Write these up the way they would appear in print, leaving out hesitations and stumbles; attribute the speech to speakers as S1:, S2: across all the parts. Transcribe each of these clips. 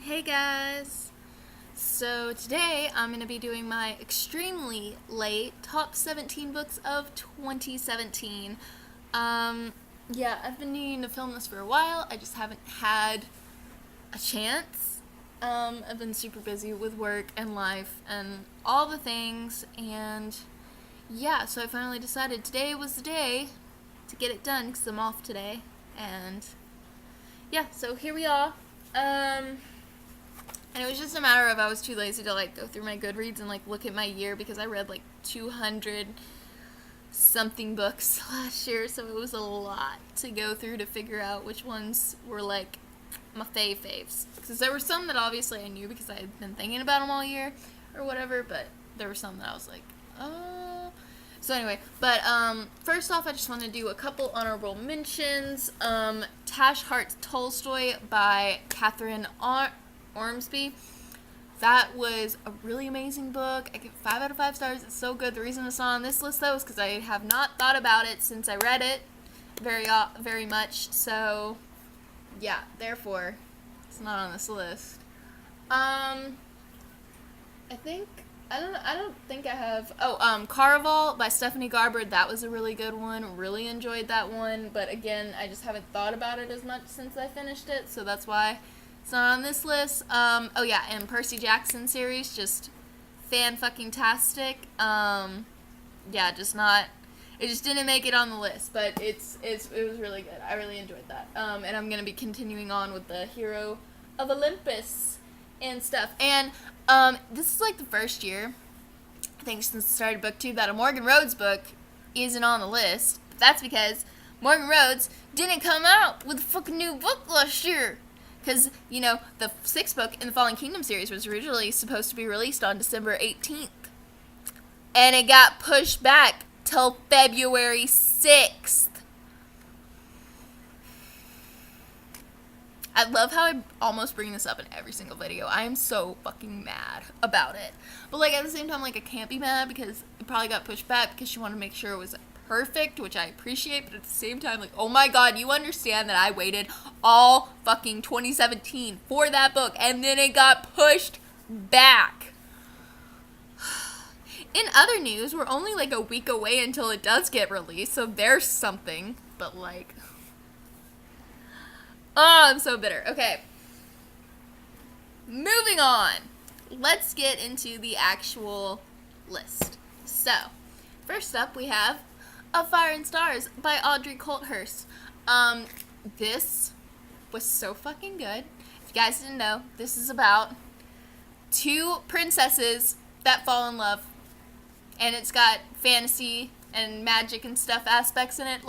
S1: Hey guys! So today I'm going to be doing my extremely late top 17 books of 2017. I've been needing to film this for a while. I just haven't had a chance. I've been super busy with work and life and all the things, and so I finally decided today was the day to get it done because I'm off today. And so here we are. And it was just a matter of I was too lazy to go through my Goodreads and look at my year because I read 200 something books last year, so it was a lot to go through to figure out which ones were my faves. Because there were some that obviously I knew because I had been thinking about them all year or whatever, but there were some that I was like, oh. So anyway, but first off, I just want to do a couple honorable mentions. Tash Hart's Tolstoy by Catherine Ormsby. That was a really amazing book. I give 5 out of 5 stars. It's so good. The reason it's not on this list though is because I have not thought about it since I read it very much. So therefore it's not on this list. I don't think I have. Caraval by Stephanie Garber. That was a really good one. Really enjoyed that one. But again, I just haven't thought about it as much since I finished it. So that's why it's not on this list. And Percy Jackson series, just fan-fucking-tastic. It just didn't make it on the list, but it was really good. I really enjoyed that. And I'm going to be continuing on with the Hero of Olympus and stuff. And this is the first year, I think since the start of BookTube, that a Morgan Rhodes book isn't on the list. But that's because Morgan Rhodes didn't come out with a fucking new book last year. Because, the 6th book in the Fallen Kingdom series was originally supposed to be released on December 18th. And it got pushed back till February 6th. I love how I almost bring this up in every single video. I am so fucking mad about it. But, at the same time, I can't be mad because it probably got pushed back because she wanted to make sure it was perfect, which I appreciate, but at the same time, oh my god, you understand that I waited all fucking 2017 for that book, and then it got pushed back. In other news, we're only a week away until it does get released, so there's something, but I'm so bitter. Okay. Moving on. Let's get into the actual list. So, first up we have Of Fire and Stars by Audrey Colthurst. This was so fucking good. If you guys didn't know, this is about 2 princesses that fall in love. And it's got fantasy and magic and stuff aspects in it.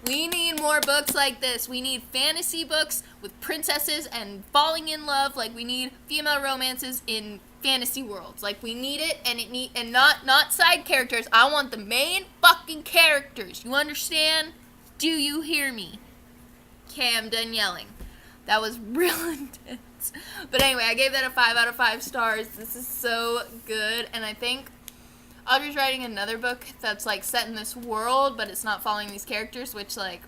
S1: We need more books like this. We need fantasy books with princesses and falling in love. We need female romances in fantasy worlds. We need it, and not side characters. I want the main fucking characters. You understand? Do you hear me? Okay, I'm done yelling. That was real intense. But anyway, I gave that a 5 out of 5 stars. This is so good, and I think Audrey's writing another book that's set in this world, but it's not following these characters, which sad.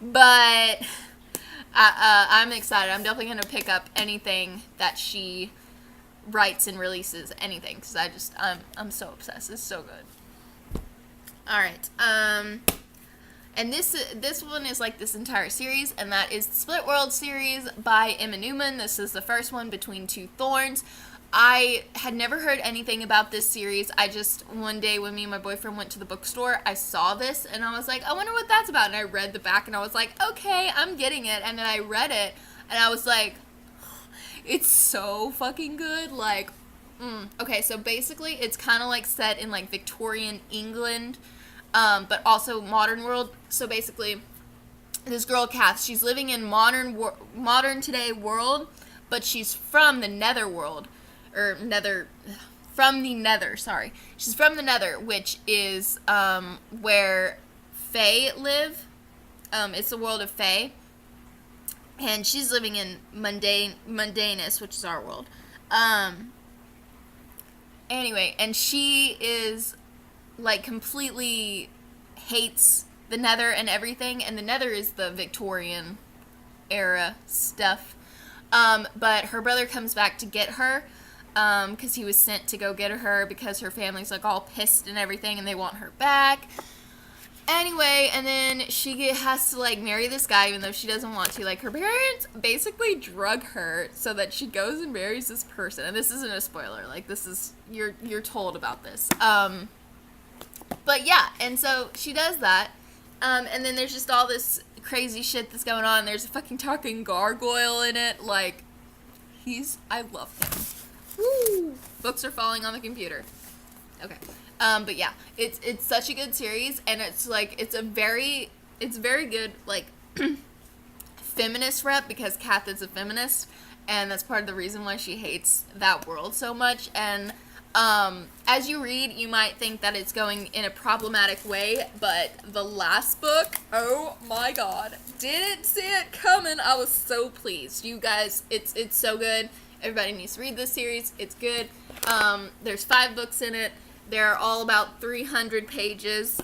S1: But I'm excited. I'm definitely gonna pick up anything that she writes and releases, anything, because I'm so obsessed. It's so good. All right. And this one is this entire series, and that is the Split World series by Emma Newman. This is the first one, Between Two Thorns. I had never heard anything about this series. I just, one day when me and my boyfriend went to the bookstore, I saw this, and I was like, I wonder what that's about. And I read the back, and I was like, okay, I'm getting it. And then I read it, and I was like, it's so fucking good. Okay, so basically, it's kind of set in Victorian England, but also modern world. So basically, this girl, Kath, she's living in modern today world, but she's from the netherworld. From the nether, sorry. She's from the nether, which is where Fae live. It's the world of Fae. And she's living in Mundanus, which is our world. Anyway, and she is completely hates the nether and everything, and the nether is the Victorian era stuff. But her brother comes back to get her, because he was sent to go get her because her family's like all pissed and everything and they want her back. Anyway, and then she has to like marry this guy even though she doesn't want to. Like, her parents basically drug her so that she goes and marries this person. And this isn't a spoiler. Like, this is, you're told about this. But yeah, and so she does that. And then there's just all this crazy shit that's going on. There's a fucking talking gargoyle in it. Like, I love him. Woo! Books are falling on the computer. Okay. But yeah, it's such a good series, and it's like, it's very good, like, feminist rep, because Kath is a feminist, and that's part of the reason why she hates that world so much. And as you read, you might think that it's going in a problematic way, but the last book, oh my god, didn't see it coming. I was so pleased. You guys, it's so good. Everybody needs to read this series. It's good. There's 5 books in it. They're all about 300 pages.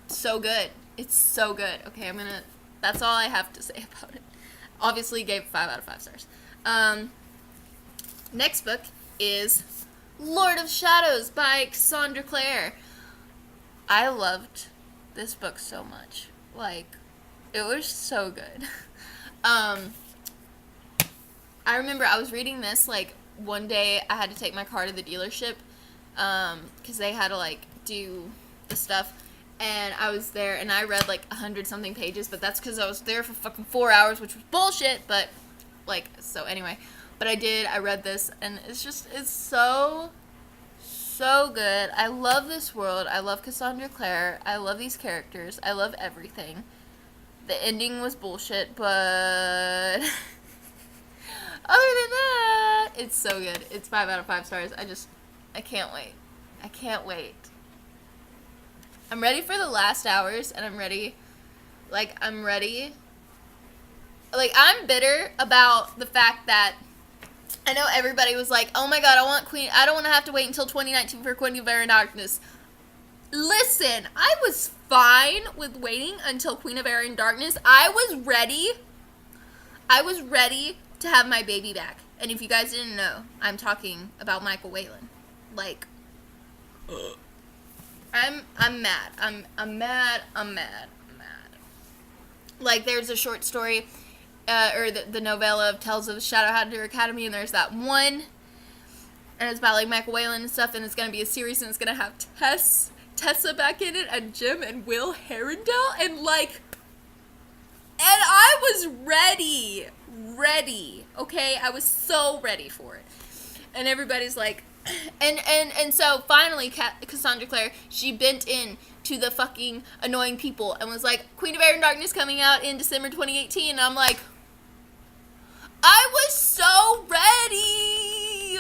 S1: So good. It's so good. Okay, that's all I have to say about it. Obviously gave it 5 out of 5 stars. Next book is Lord of Shadows by Cassandra Clare. I loved this book so much. Like, it was so good. I remember I was reading this, like, one day I had to take my car to the dealership, because they had to, like, do the stuff, and I was there, and I read, like, 100-something pages, but that's because I was there for fucking 4 hours, which was bullshit, but, like, so anyway, but I read this, and it's so good. I love this world. I love Cassandra Clare. I love these characters. I love everything. The ending was bullshit, but other than that, it's so good. It's 5 out of 5 stars. I can't wait. I can't wait. I'm ready for the last hours, and I'm ready. Like, I'm bitter about the fact that I know everybody was like, oh my god, I don't want to have to wait until 2019 for Queen of Air and Darkness. Listen, I was fine with waiting until Queen of Air and Darkness. I was ready to have my baby back. And if you guys didn't know, I'm talking about Michael Whalen. Like, I'm mad. I'm mad. Like, there's a short story, or the novella of Tales of the Shadowhunter Academy, and there's that one, and it's about, like, Michael Whalen and stuff, and it's gonna be a series, and it's gonna have Tessa back in it, and Jim and Will Herondale, and, like, and I was ready, okay? I was so ready for it. And everybody's like, and so finally Cassandra Clare, she bent in to the fucking annoying people and was like, Queen of Air and Darkness coming out in December 2018, and I'm like, I was so ready.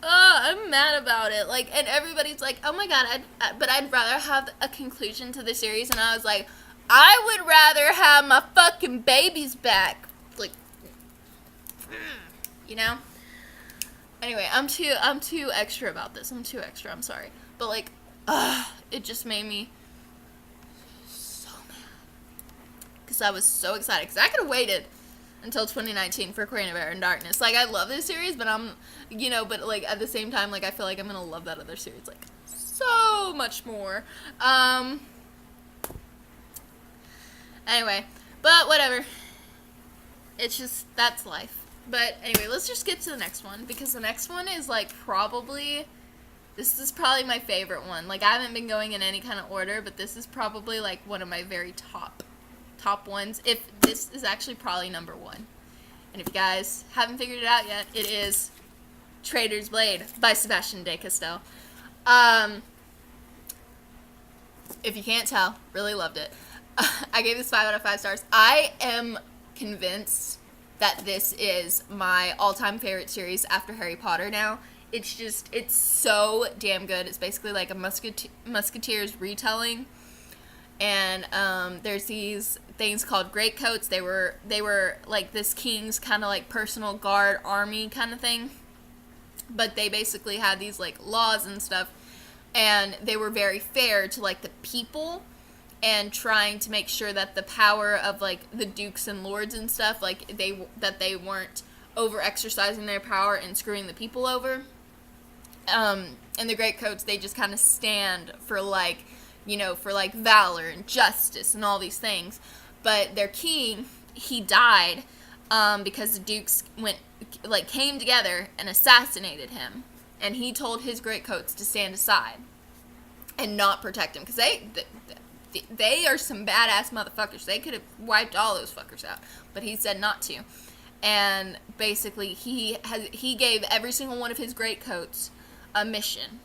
S1: I'm mad about it. Like, and everybody's like, oh my god, but I'd rather have a conclusion to the series, and I was like, I would rather have my fucking babies back. Like, you know? Anyway, I'm too extra about this. I'm too extra. I'm sorry. But, like, it just made me so mad. Because I was so excited. Because I could have waited until 2019 for Queen of Air and Darkness. Like, I love this series, but but, like, at the same time, like, I feel like I'm going to love that other series, like, so much more. Anyway, but whatever. It's just, that's life. But anyway, let's just get to the next one, because the next one is, like, this is probably my favorite one. Like, I haven't been going in any kind of order, but this is probably, like, one of my very top ones. If this is actually probably number 1. And if you guys haven't figured it out yet, it is Traitor's Blade by Sebastian de Castell. If you can't tell, really loved it. I gave this 5 out of 5 stars. I am convinced that this is my all-time favorite series after Harry Potter now. It's so damn good. It's basically like a Musketeers retelling. And there's these things called greatcoats. They were like this king's kind of like personal guard army kind of thing. But they basically had these like laws and stuff. And they were very fair to like the people. and trying to make sure that the power of, like, the dukes and lords and stuff, like, they weren't over exercising their power and screwing the people over. And the Great Coats, they just kind of stand for, like, for, like, valor and justice and all these things. But their king, he died because the dukes came together and assassinated him. And he told his Great Coats to stand aside and not protect him, because they are some badass motherfuckers. They could have wiped all those fuckers out, but he said not to. And basically, he gave every single one of his Great Coats a mission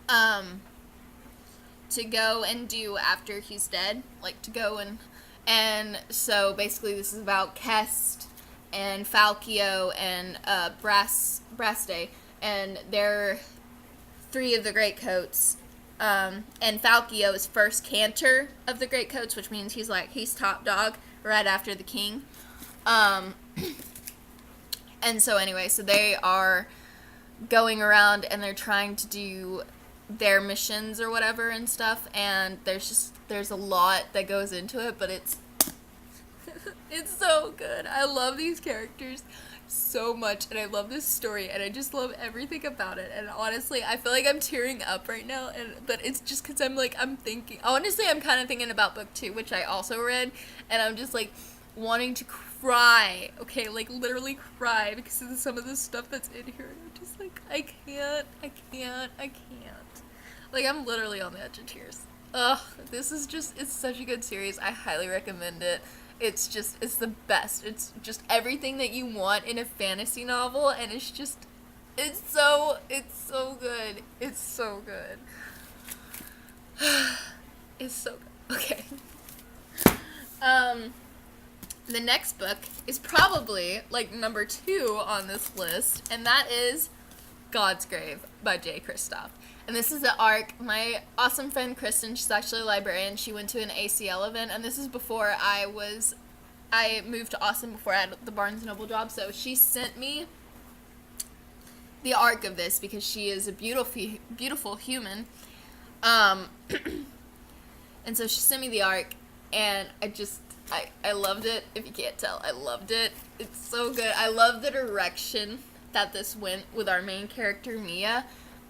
S1: to go and do after he's dead, like, to go and so basically this is about Kest and Falkio and Braste, and they're 3 of the Great Coats, and Falkio is first cantor of the Great Coats, which means he's top dog right after the king. And so anyway, so they are going around and they're trying to do their missions or whatever and stuff, and there's a lot that goes into it, but it's so good. I love these characters so much, and I love this story, and I just love everything about it. And honestly, I feel like I'm tearing up right now, but it's just because I'm thinking, honestly, I'm kind of thinking about book 2, which I also read, and I'm just like wanting to cry, okay, like literally cry because of some of the stuff that's in here. I'm just like, I can't. Like, I'm literally on the edge of tears. Ugh, this is just, it's such a good series. I highly recommend it. It's the best. It's just everything that you want in a fantasy novel, and it's so good. It's so good. It's so good. Okay. The next book is probably, like, number 2 on this list, and that is God's Grave by Jay Kristoff. And this is the arc. My awesome friend Kristen, she's actually a librarian. She went to an ACL event, and this is before I moved to Austin, before I had the Barnes & Noble job. So she sent me the arc of this because she is a beautiful human. And so she sent me the arc, and I loved it. If you can't tell, I loved it. It's so good. I love the direction that this went with our main character, Mia,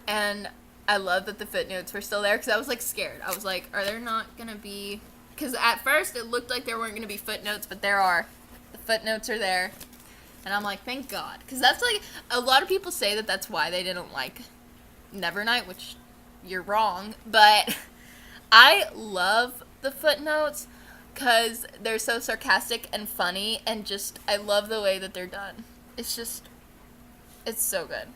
S1: and I love that the footnotes were still there, because I was, like, scared. I was like, are there not going to be... Because at first it looked like there weren't going to be footnotes, but there are. The footnotes are there. And I'm like, thank God. Because that's, like, a lot of people say that that's why they didn't like Nevernight, which you're wrong. But I love the footnotes because they're so sarcastic and funny, and just, I love the way that they're done. It's so good.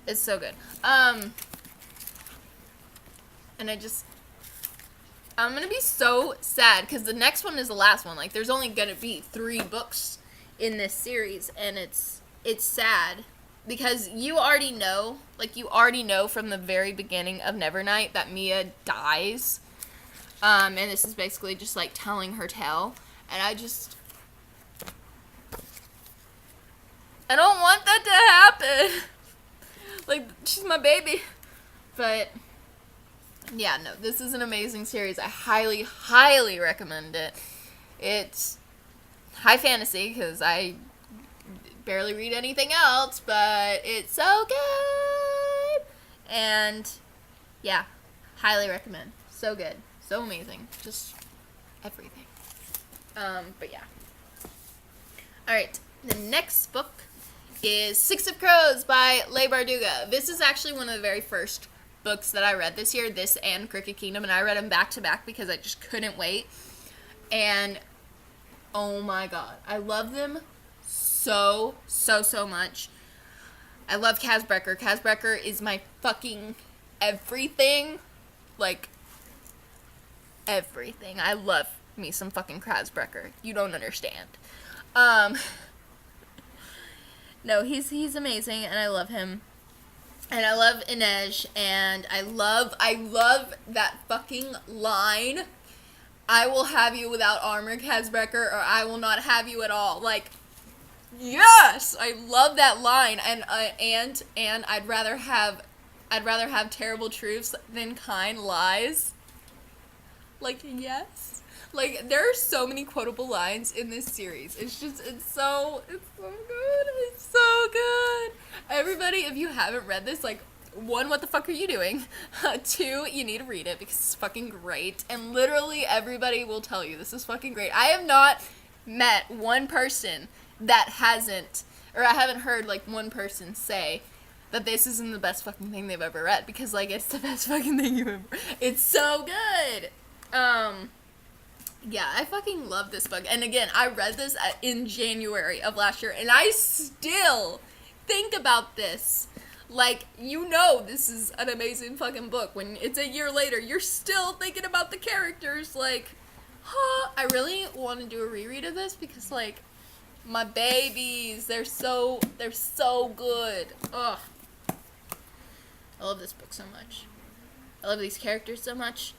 S1: It's so good. And I'm gonna be so sad because the next one is the last one. Like, there's only gonna be 3 books in this series, and it's sad because you already know from the very beginning of Nevernight that Mia dies. And this is basically just, like, telling her tale, and I don't want that to happen. Like, she's my baby. But, yeah, no, this is an amazing series. I highly, highly recommend it. It's high fantasy, because I barely read anything else, but it's so good. And, yeah, highly recommend. So good. So amazing. Just everything. But, yeah. Alright, the next book is Six of Crows by Leigh Bardugo. This is actually one of the very first books that I read this year, this and Crooked Kingdom, and I read them back to back because I just couldn't wait. And oh my god, I love them so much. I love Kaz Brekker. Kaz Brekker is my fucking everything. Like, everything. I love me some fucking Kaz Brekker. You don't understand. No, he's amazing, and I love him. And I love Inej, and I love that fucking line, I will have you without armor, Kaz Brekker, or I will not have you at all. Like, yes! I love that line, and I'd rather have I'd rather have terrible truths than kind lies. Like, yes. Like, there are so many quotable lines in this series. It's so good. It's so good. Everybody, if you haven't read this, like, 1, what the fuck are you doing? 2, you need to read it because it's fucking great. And literally everybody will tell you this is fucking great. I have not met one person that hasn't, or I haven't heard, like, one person say that this isn't the best fucking thing they've ever read, because, like, it's the best fucking thing you've ever read. It's so good. Yeah, I fucking love this book. And again, I read this in January of last year, and I still think about this. Like, you know this is an amazing fucking book. When it's a year later, you're still thinking about the characters. Like, huh. I really want to do a reread of this because, like, my babies, they're so good. Ugh. I love this book so much. I love these characters so much.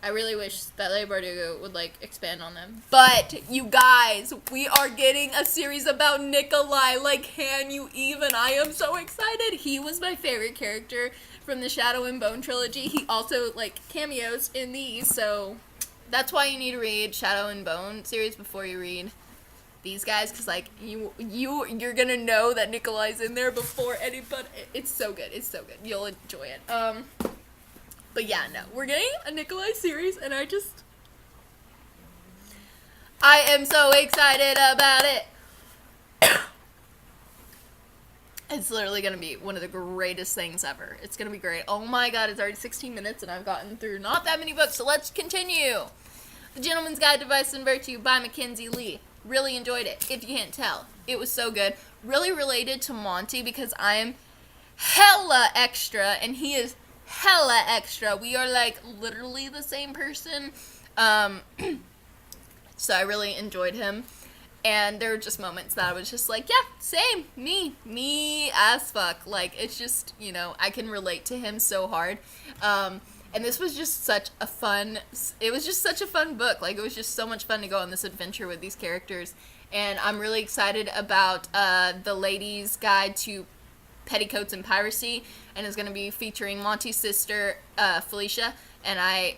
S1: I really wish that Leigh Bardugo would, like, expand on them. But, you guys, we are getting a series about Nikolai. Like, can you even? I am so excited. He was my favorite character from the Shadow and Bone trilogy. He also, like, cameos in these, so that's why you need to read Shadow and Bone series before you read these guys, because, like, you're gonna know that Nikolai's in there before anybody. It's so good. It's so good. You'll enjoy it. But yeah, no, we're getting a Nikolai series, and I am so excited about it. It's literally going to be one of the greatest things ever. It's going to be great. Oh my god, it's already 16 minutes, and I've gotten through not that many books, so let's continue. The Gentleman's Guide to Vice and Virtue by Mackenzie Lee. Really enjoyed it, if you can't tell. It was so good. Really related to Monty, because I am hella extra, and he is hella extra. We are, like, literally the same person. So I really enjoyed him. And there were just moments that I was just like, yeah, same, me as fuck. Like, it's just, you know, I can relate to him so hard. And this was just such a fun book. Like, it was just so much fun to go on this adventure with these characters. And I'm really excited about The Lady's Guide to Petticoats and Piracy, and is going to be featuring Monty's sister, Felicia, and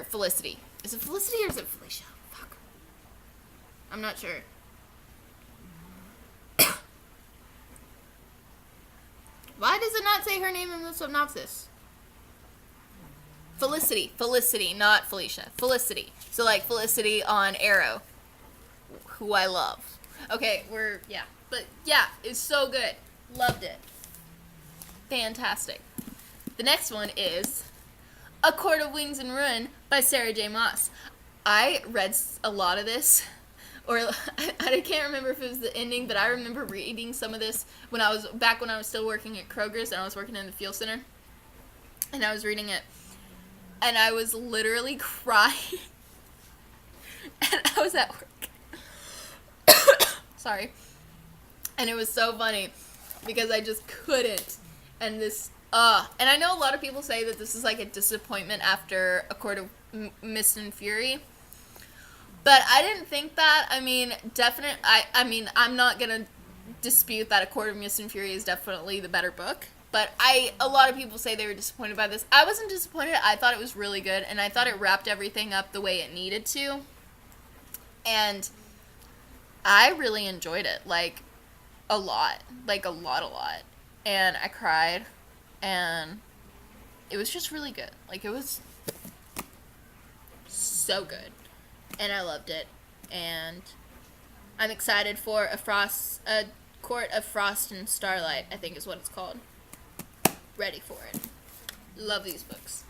S1: Felicity. Is it Felicity or is it Felicia? Fuck. I'm not sure. Why does it not say her name in the synopsis? Felicity, not Felicia. Felicity. So, like, Felicity on Arrow, who I love. Okay, but yeah, it's so good. Loved it. Fantastic. The next one is A Court of Wings and Ruin by Sarah J. Maas. I read a lot of this, or I can't remember if it was the ending, but I remember reading some of this when I was still working at Kroger's, and I was working in the fuel center, and I was reading it, and I was literally crying, and I was at work. Sorry. And it was so funny because I just couldn't. And and I know a lot of people say that this is like a disappointment after A Court of Mist and Fury. But I didn't think that. I mean, I'm not going to dispute that A Court of Mist and Fury is definitely the better book. But a lot of people say they were disappointed by this. I wasn't disappointed. I thought it was really good. And I thought it wrapped everything up the way it needed to. And I really enjoyed it. Like, a lot. And I cried, and it was just really good. Like, it was so good, and I loved it, and I'm excited for A Court of Frost and Starlight, I think is what it's called. Ready for it. Love these books.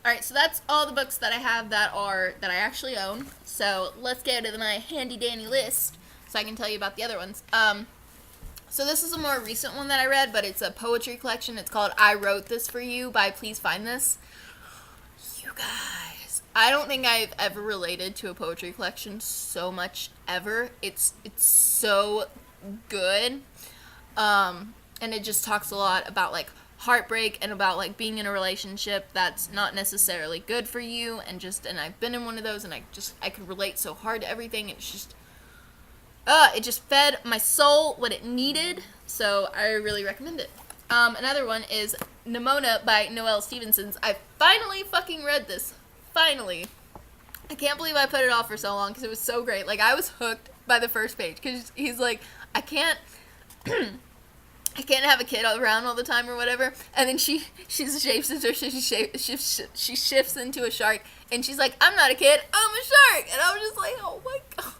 S1: Alright, so that's all the books that I have that I actually own. So let's get to my handy dandy list so I can tell you about the other ones. So this is a more recent one that I read, but it's a poetry collection. It's called I Wrote This For You by Please Find This. You guys, I don't think I've ever related to a poetry collection so much ever. It's so good. And it just talks a lot about, like, heartbreak and about, like, being in a relationship that's not necessarily good for you, and I've been in one of those, and I could relate so hard to everything. It's just It just fed my soul what it needed, so I really recommend it. Another one is Nimona by Noelle Stevenson. I finally fucking read this. Finally. I can't believe I put it off for so long because it was so great. Like, I was hooked by the first page because he's like, I can't have a kid around all the time or whatever. And then she's a shapeshifter. She shifts into a shark, and she's like, I'm not a kid, I'm a shark. And I was just like, oh my god.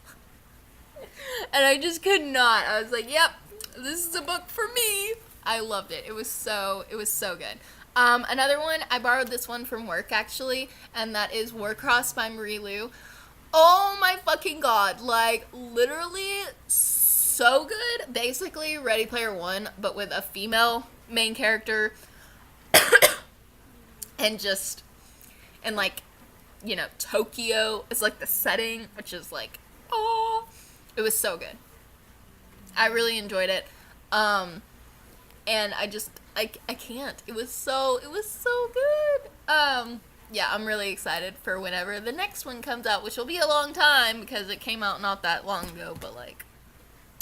S1: And I just could not. I was like, yep, this is a book for me. I loved it. It was so good. Another one, I borrowed this one from work actually, and that is Warcross by Marie Lu. Oh my fucking god. Like, literally so good. Basically Ready Player One, but with a female main character. and like, you know, Tokyo is like the setting, which is like, oh, it was so good. I really enjoyed it. And I can't. It was so good. Yeah, I'm really excited for whenever the next one comes out, which will be a long time because it came out not that long ago, but like,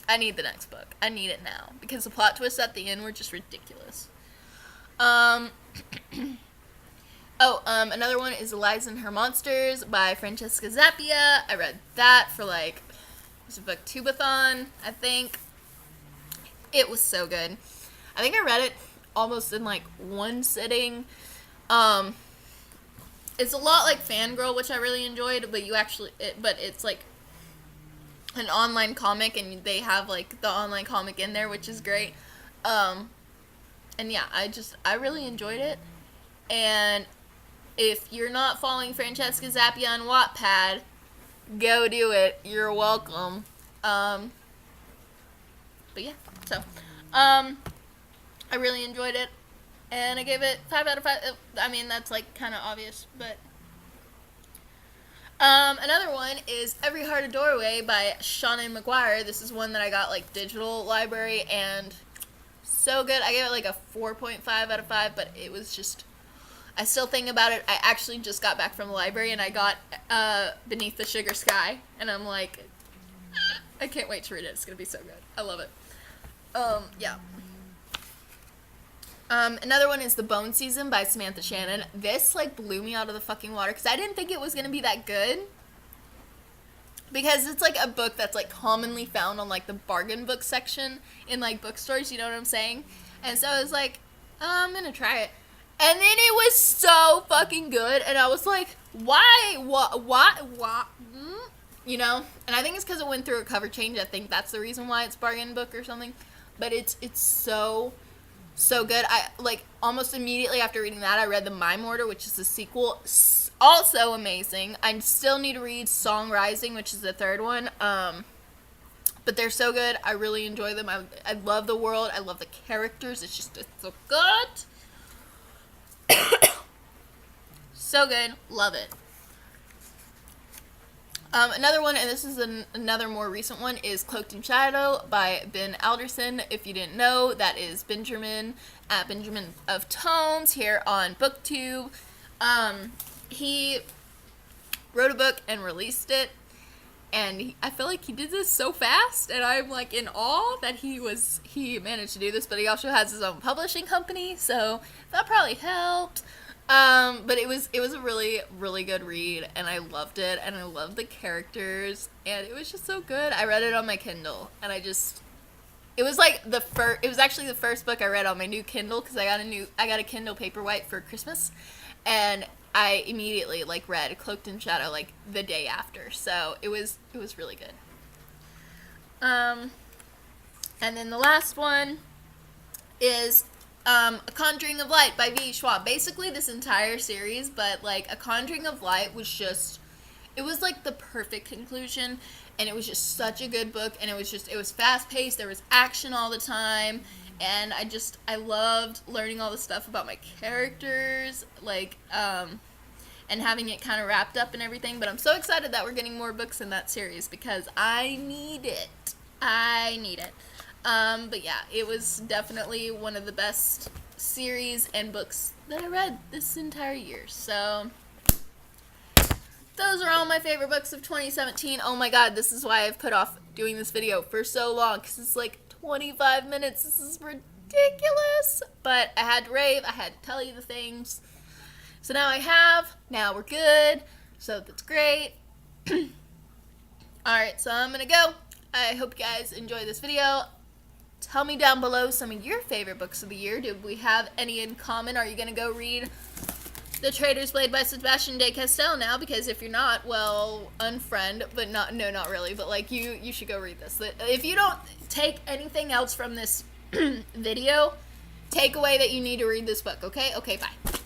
S1: I need the next book. I need it now because the plot twists at the end were just ridiculous. Another one is Eliza and Her Monsters by Francesca Zappia. I read that for like, it was a booktubeathon, I think. It was so good. I think I read it almost in like one sitting. It's a lot like Fangirl, which I really enjoyed, but it's like an online comic, and they have like the online comic in there, which is great. And yeah, I really enjoyed it. And if you're not following Francesca Zappia on Wattpad, go do it. You're welcome. But yeah, so I really enjoyed it, and I gave it 5 out of 5. I mean, that's like kind of obvious, but another one is Every Heart a Doorway by Seanan McGuire. This is one that I got like digital library, and so good. I gave it like a 4.5 out of 5, but it was just, I still think about it. I actually just got back from the library, and I got Beneath the Sugar Sky, and I'm like, I can't wait to read it. It's gonna be so good. I love it. Yeah. Another one is The Bone Season by Samantha Shannon. This, like, blew me out of the fucking water, because I didn't think it was going to be that good. Because it's, like, a book that's, like, commonly found on, like, the bargain book section in, like, bookstores, you know what I'm saying? And so I was like, oh, I'm going to try it. And then it was so fucking good, and I was like, why? What? You know? And I think it's because it went through a cover change. I think that's the reason why it's bargain book or something. But it's so good. I, like, almost immediately after reading that, I read The Mime Order, which is the sequel. Also amazing. I still need to read Song Rising, which is the third one. But they're so good. I really enjoy them. I love the world. I love the characters. It's so good. So good. Love it. Another one, and this is another more recent one, is Cloaked in Shadow by Ben Alderson. If you didn't know, that is Benjamin at Benjamin of Tomes here on BookTube. He wrote a book and released it, and I feel like he did this so fast, and I'm like in awe that he managed to do this. But he also has his own publishing company, so that probably helped. But it was a really, really good read, and I loved it, and I loved the characters, and it was just so good. I read it on my Kindle, and it was like it was actually the first book I read on my new Kindle, because I got a Kindle Paperwhite for Christmas, and I immediately like read Cloaked in Shadow like the day after, so it was really good. And then the last one is A Conjuring of Light by V. Schwab. Basically this entire series, but like A Conjuring of Light was just, it was like the perfect conclusion, and it was just such a good book, and it was fast paced, there was action all the time, and I loved learning all the stuff about my characters, like, and having it kind of wrapped up and everything. But I'm so excited that we're getting more books in that series, because I need it. But yeah, it was definitely one of the best series and books that I read this entire year. So those are all my favorite books of 2017. Oh my god, this is why I've put off doing this video for so long, because it's like 25 minutes. This is ridiculous. But I had to rave. I had to tell you the things. So now we're good. So that's great. Alright, so I'm going to go. I hope you guys enjoy this video. Tell me down below some of your favorite books of the year. Did we have any in common? Are you going to go read The Traitor's Blade by Sebastian de Castell now? Because if you're not, well, unfriend. But not really. But like you should go read this. If you don't take anything else from this video, take away that you need to read this book, okay? Okay, bye.